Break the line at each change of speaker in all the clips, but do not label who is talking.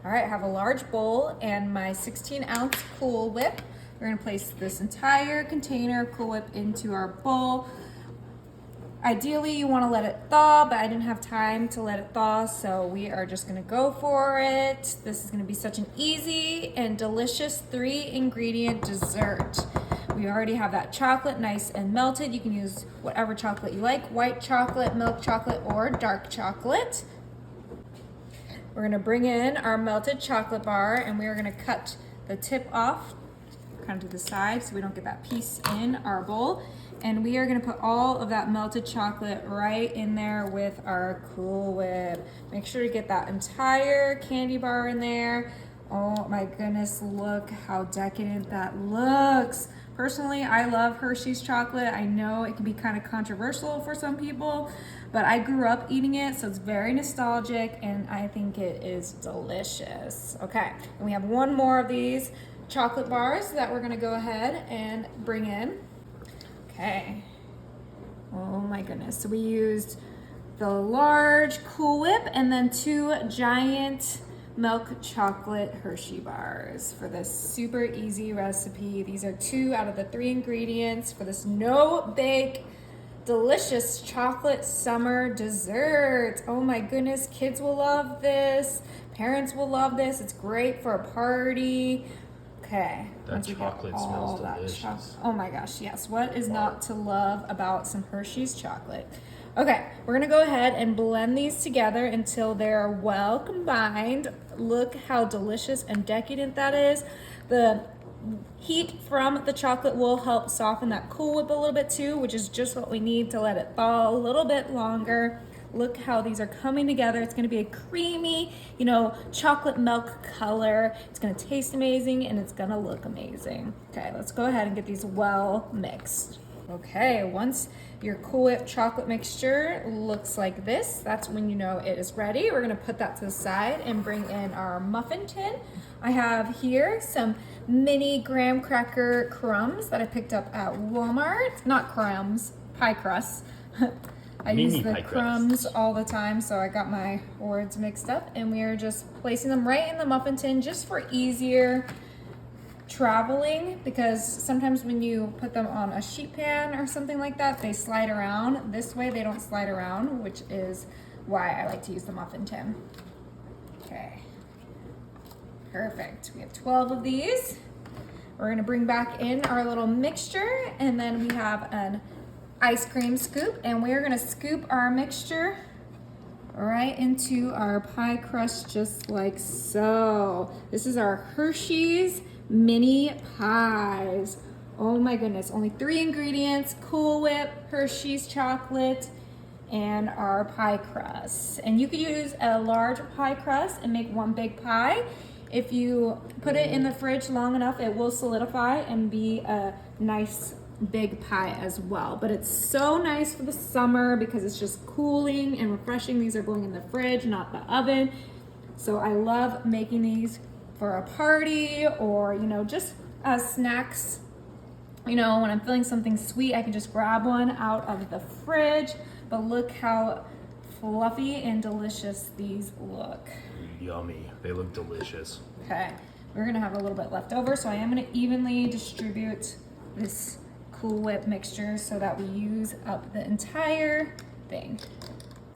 All right, I have a large bowl and my 16-ounce Cool Whip. We're gonna place this entire container of Cool Whip into our bowl. Ideally, you wanna let it thaw, but I didn't have time to let it thaw, so we are just gonna go for it. This is gonna be such an easy and delicious 3-ingredient dessert. We already have that chocolate nice and melted. You can use whatever chocolate you like, white chocolate, milk chocolate, or dark chocolate. We're gonna bring in our melted chocolate bar and we are gonna cut the tip off kind of to the side so we don't get that piece in our bowl. And we are gonna put all of that melted chocolate right in there with our Cool Whip. Make sure to get that entire candy bar in there. Oh my goodness, look how decadent that looks. Personally, I love Hershey's chocolate. I know it can be kind of controversial for some people, but I grew up eating it, so it's very nostalgic and I think it is delicious. Okay, and we have one more of these chocolate bars that we're gonna go ahead and bring in. Okay. Oh my goodness. So we used the large Cool Whip and then 2 giant milk chocolate Hershey bars for this super easy recipe. These are 2 out of the 3 ingredients for this no-bake, delicious chocolate summer dessert. Oh my goodness, kids will love this. Parents will love this. It's great for a party. Okay.
That chocolate smells delicious.
Oh my gosh, yes. What is not to love about some Hershey's chocolate? Okay, we're gonna go ahead and blend these together until they're well combined. Look how delicious and decadent that is. The heat from the chocolate will help soften that Cool Whip a little bit too, which is just what we need to let it thaw a little bit longer. Look how these are coming together. It's gonna be a creamy, chocolate milk color. It's gonna taste amazing and it's gonna look amazing. Okay, let's go ahead and get these well mixed. Okay, once your Cool Whip chocolate mixture looks like this, that's when you know it is ready. We're gonna put that to the side and bring in our muffin tin. I have here some mini graham cracker crumbs that I picked up at Walmart. Not crumbs, pie crusts. I use the crumbs all the time, so I got my words mixed up. And we are just placing them right in the muffin tin just for easier traveling, because sometimes when you put them on a sheet pan or something like that, they slide around. This way they don't slide around, which is why I like to use the muffin tin. Okay, perfect. We have 12 of these. We're gonna bring back in our little mixture, and then we have an ice cream scoop, and we're gonna scoop our mixture right into our pie crust just like so. This is our Hershey's mini pies. Oh my goodness, only 3 ingredients: Cool Whip, Hershey's chocolate, and our pie crust. And you could use a large pie crust and make one big pie. If you put it in the fridge long enough, it will solidify and be a nice big pie as well. But it's so nice for the summer because it's just cooling and refreshing. These are going in the fridge, not the oven. So I love making these for a party or, just as snacks. When I'm feeling something sweet, I can just grab one out of the fridge. But look how fluffy and delicious these look.
Yummy. They look delicious.
Okay, we're gonna have a little bit left over, so I am gonna evenly distribute this Cool Whip mixture so that we use up the entire thing.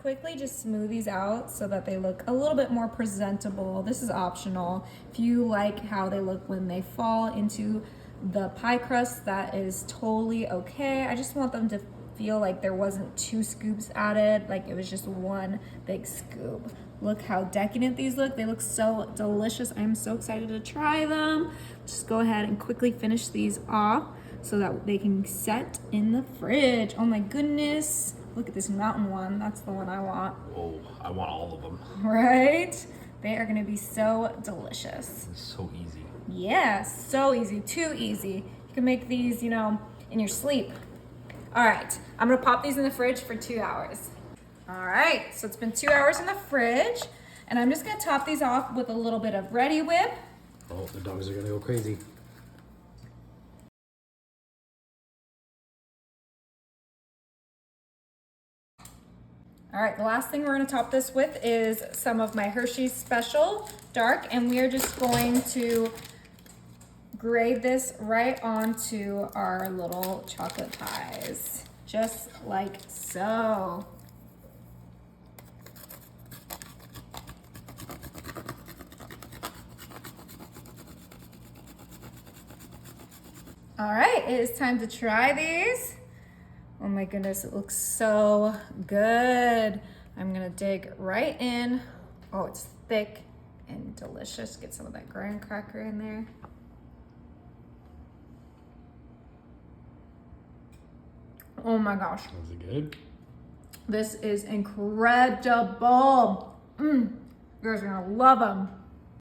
Quickly just smooth these out so that they look a little bit more presentable. This is optional. If you like how they look when they fall into the pie crust, that is totally okay. I just want them to feel like there wasn't 2 scoops added, like it was just one big scoop. Look how decadent these look. They look so delicious. I'm so excited to try them. Just go ahead and quickly finish these off so that they can set in the fridge. Oh my goodness. Look at this mountain one. That's the one I want.
Oh, I want all of them.
Right? They are gonna be so delicious.
It's so easy.
Yeah, so easy, too easy. You can make these, in your sleep. All right, I'm gonna pop these in the fridge for 2 hours. All right, so it's been 2 hours in the fridge, and I'm just gonna top these off with a little bit of Ready Whip.
Oh, the dogs are gonna go crazy.
All right, the last thing we're gonna top this with is some of my Hershey's Special Dark, and we are just going to grade this right onto our little chocolate pies, just like so. All right, it is time to try these. Oh my goodness, it looks so good. I'm gonna dig right in. Oh, it's thick and delicious. Get some of that graham cracker in there. Oh my gosh.
Was it good?
This is incredible. You guys are gonna love them.